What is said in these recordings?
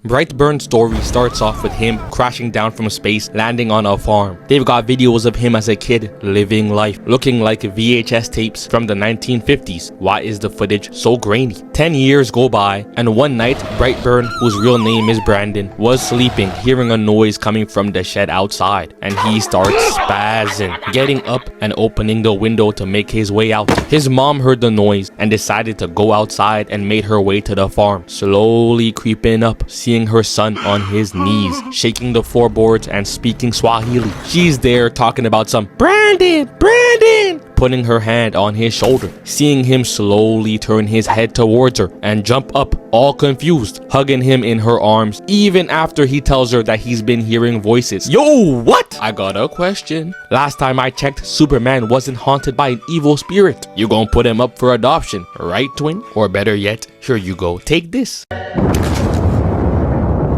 Brightburn's story starts off with him crashing down from space, landing on a farm. They've got videos of him as a kid living life, looking like VHS tapes from the 1950s. Why is the footage so grainy? 10 years go by, and one night, Brightburn, whose real name is Brandon, was sleeping, hearing a noise coming from the shed outside, and he starts spazzing, getting up and opening the window to make his way out. His mom heard the noise and decided to go outside and made her way to the farm, slowly creeping up, seeing her son on his knees, shaking the floorboards and speaking Swahili. She's there talking about some Brandon, putting her hand on his shoulder, seeing him slowly turn his head towards her and jump up, all confused, hugging him in her arms, even after he tells her that he's been hearing voices. Yo, what? I got a question. Last time I checked, Superman wasn't haunted by an evil spirit. You gonna put him up for adoption, right, twin? Or better yet, here you go, take this.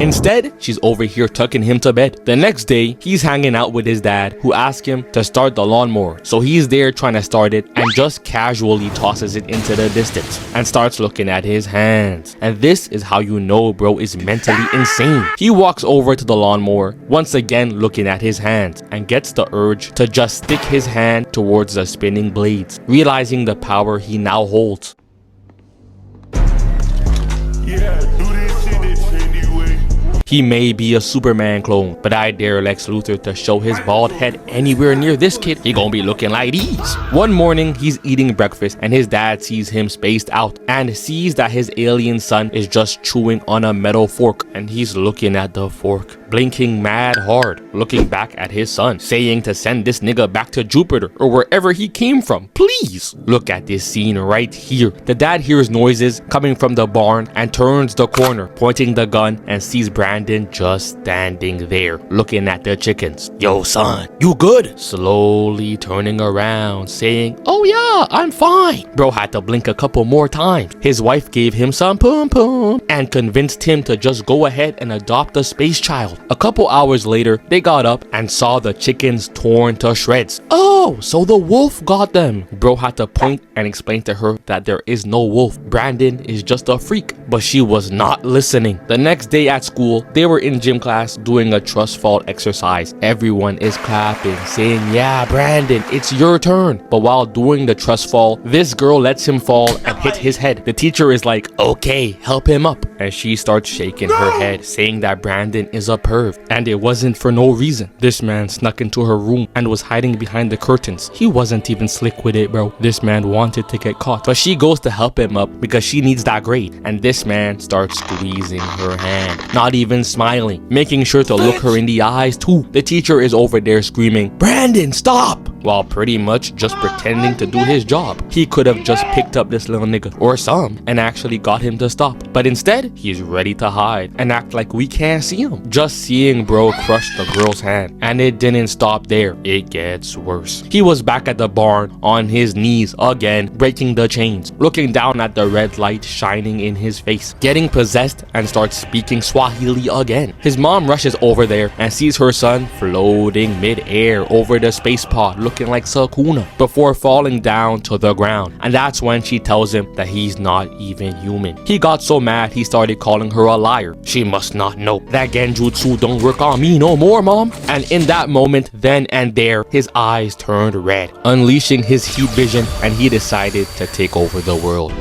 Instead, she's over here tucking him to bed. The next day, he's hanging out with his dad, who asked him to start the lawnmower. So he's there trying to start it and just casually tosses it into the distance and starts looking at his hands. And this is how you know bro is mentally insane. He walks over to the lawnmower, once again looking at his hands, and gets the urge to just stick his hand towards the spinning blades, realizing the power he now holds. He may be a Superman clone, but I dare Lex Luthor to show his bald head anywhere near this kid. He gonna be looking like these. One morning, he's eating breakfast and his dad sees him spaced out and sees that his alien son is just chewing on a metal fork, and he's looking at the fork, blinking mad hard, looking back at his son, saying to send this nigga back to Jupiter or wherever he came from, please. Look at this scene right here. The dad hears noises coming from the barn and turns the corner, pointing the gun, and sees Brandon just standing there, looking at the chickens. Yo son, you good? Slowly turning around, saying, oh yeah, I'm fine. Bro had to blink a couple more times. His wife gave him some pum and convinced him to just go ahead and adopt a space child. A couple hours later, they got up and saw the chickens torn to shreds. Oh, so the wolf got them. Bro had to point and explain to her that there is no wolf. Brandon is just a freak, but she was not listening. The next day at school, they were in gym class doing a trust fall exercise. Everyone is clapping, saying, yeah, Brandon, it's your turn. But while doing the trust fall, this girl lets him fall and hit his head. The teacher is like, okay, help him up. And she starts shaking her head, saying that Brandon is a perv. And it wasn't for no reason. This man snuck into her room and was hiding behind the curtains. He wasn't even slick with it, bro. This man wanted to get caught. But she goes to help him up because she needs that grade. And this man starts squeezing her hand, not even smiling, making sure to look her in the eyes too. The teacher is over there screaming, Brandon, stop! While pretty much just pretending to do his job. He could have just picked up this little nigga, or some, and actually got him to stop. But instead, he's ready to hide and act like we can't see him. Just seeing bro crush the girl's hand. And it didn't stop there. It gets worse. He was back at the barn on his knees again, breaking the chains, looking down at the red light shining in his face, getting possessed and starts speaking Swahili again. His mom rushes over there and sees her son floating mid-air over the space pod, looking like Sakuna, before falling down to the ground. And that's when she tells him that he's not even human. He got so mad he started calling her a liar. She must not know that genjutsu don't work on me no more, mom. And in that moment, then and there, his eyes turned red, unleashing his heat vision, and he decided to take over the world.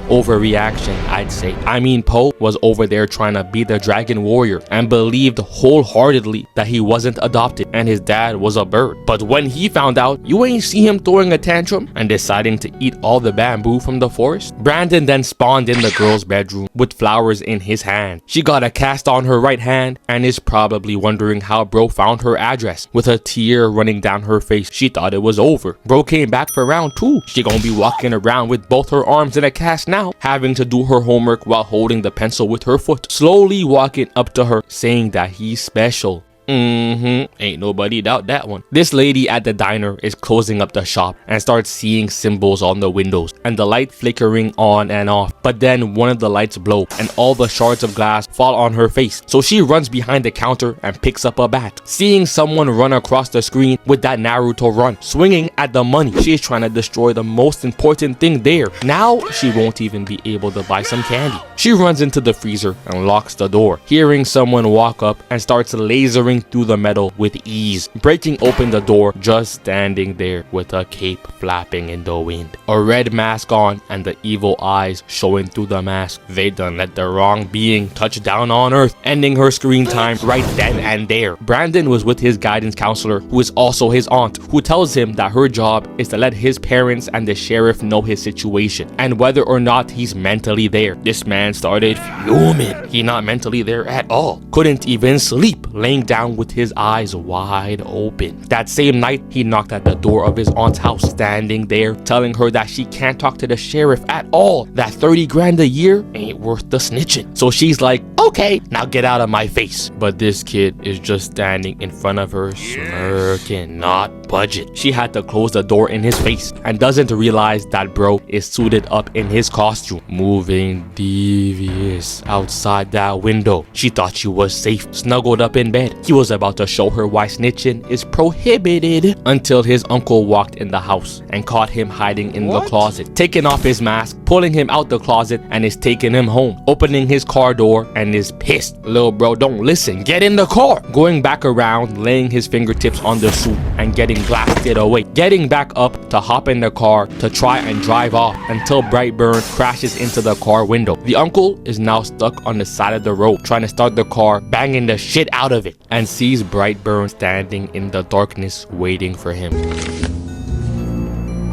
Overreaction, I'd say. I mean, Poe was over there trying to be the dragon warrior and believed wholeheartedly that he wasn't adopted and his dad was a bird. But when he found out, you ain't see him throwing a tantrum and deciding to eat all the bamboo from the forest. Brandon then spawned in the girl's bedroom with flowers in his hand. She got a cast on her right hand and is probably wondering how bro found her address. With a tear running down her face, she thought it was over. Bro came back for round 2. She gonna be walking around with both her arms in a cast now, having to do her homework while holding the pencil with her foot, slowly walking up to her, saying that he's special. Ain't nobody doubt that one. This lady at the diner is closing up the shop and starts seeing symbols on the windows and the light flickering on and off. But then one of the lights blow and all the shards of glass fall on her face. So she runs behind the counter and picks up a bat. Seeing someone run across the screen with that Naruto run, swinging at the money, she's trying to destroy the most important thing there. Now she won't even be able to buy some candy. She runs into the freezer and locks the door, hearing someone walk up and starts lasering through the metal with ease, breaking open the door, just standing there with a cape flapping in the wind, a red mask on and the evil eyes showing through the mask. They done let the wrong being touch down on Earth, ending her screen time right then and there. Brandon was with his guidance counselor, who is also his aunt, who tells him that her job is to let his parents and the sheriff know his situation and whether or not he's mentally there. This man started fuming. He not mentally there at all. Couldn't even sleep, laying down with his eyes wide open. That same night, he knocked at the door of his aunt's house, standing there, telling her that she can't talk to the sheriff at all, that 30 grand a year ain't worth the snitching. So she's like, okay, now get out of my face. But this kid is just standing in front of her, smirking, not budget. She had to close the door in his face and doesn't realize that bro is suited up in his costume, moving devious outside that window. She thought she was safe, snuggled up in bed. He was about to show her why snitching is prohibited until his uncle walked in the house and caught him hiding in the closet, taking off his mask, pulling him out the closet, and is taking him home, opening his car door and is pissed. Little bro, don't listen, get in the car. Going back around, laying his fingertips on the soup and getting blasted away, getting back up to hop in the car to try and drive off until Brightburn crashes into the car window. The uncle is now stuck on the side of the road trying to start the car, banging the shit out of it, and sees Brightburn standing in the darkness waiting for him.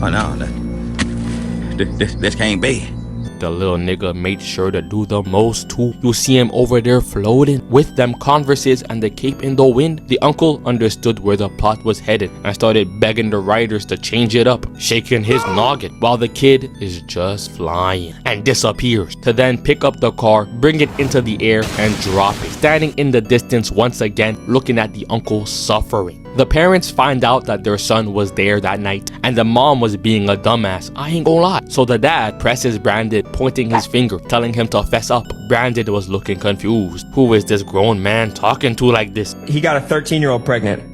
Oh no, this can't be. The little nigga made sure to do the most too. You see him over there floating with them Converses and the cape in the wind. The uncle understood where the plot was headed and started begging the writers to change it up, shaking his noggin while the kid is just flying and disappears, to then pick up the car, bring it into the air and drop it, standing in the distance once again looking at the uncle suffering. The parents find out that their son was there that night and the mom was being a dumbass, I ain't gonna lie. So the dad presses Brandon, pointing his finger, telling him to fess up. Brandon was looking confused. Who is this grown man talking to like this? He got a 13-year-old pregnant.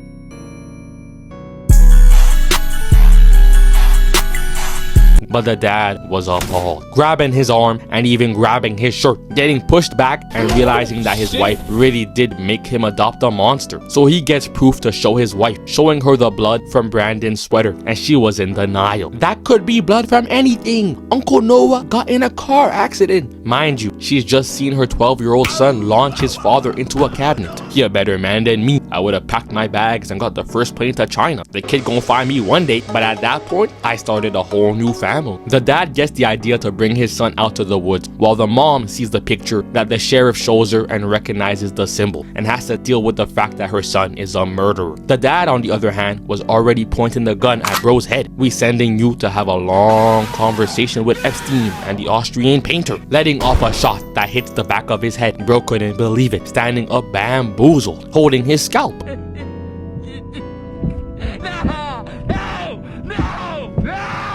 But the dad was appalled, grabbing his arm and even grabbing his shirt, getting pushed back and realizing that his wife really did make him adopt a monster. So he gets proof to show his wife, showing her the blood from Brandon's sweater, and she was in denial. That could be blood from anything. Uncle Noah got in a car accident. Mind you, she's just seen her 12-year-old son launch his father into a cabinet. He a better man than me. I would have packed my bags and got the first plane to China. The kid gonna find me one day, but at that point, I started a whole new family. The dad gets the idea to bring his son out to the woods, while the mom sees the picture that the sheriff shows her and recognizes the symbol and has to deal with the fact that her son is a murderer. The dad, on the other hand, was already pointing the gun at bro's head. We sending you to have a long conversation with Epstein and the Austrian painter, letting off a shot that hits the back of his head. Bro couldn't believe it, standing up bamboozled, holding his scalp.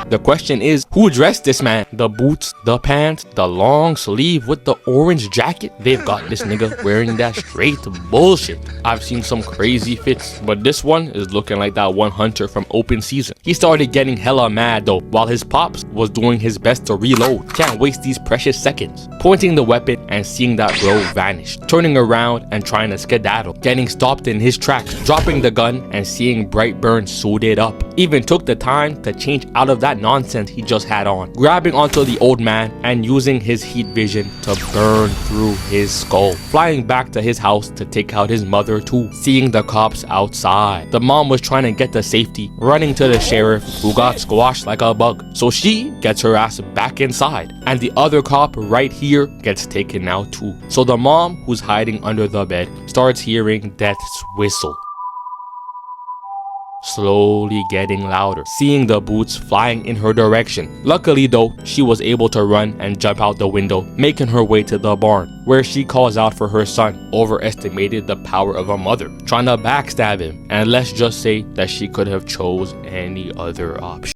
The question is, who dressed this man? The boots, the pants, the long sleeve with the orange jacket? They've got this nigga wearing that straight bullshit. I've seen some crazy fits, but this one is looking like that one hunter from open season. He started getting hella mad though, while his pops was doing his best to reload. Can't waste these precious seconds. Pointing the weapon and seeing that bro vanish, turning around and trying to skedaddle, getting stopped in his tracks, dropping the gun and seeing Brightburn suited up. Even took the time to change out of that nonsense he just had on, grabbing onto the old man and using his heat vision to burn through his skull, flying back to his house to take out his mother too, seeing the cops outside. The mom was trying to get to safety, running to the sheriff who got squashed like a bug, so she gets her ass back inside, and the other cop right here gets taken out too. So the mom, who's hiding under the bed, starts hearing death's whistle. slowly getting louder, seeing the boots flying in her direction. Luckily though, she was able to run and jump out the window, making her way to the barn, where she calls out for her son, overestimated the power of a mother, trying to backstab him, and let's just say that she could have chose any other option.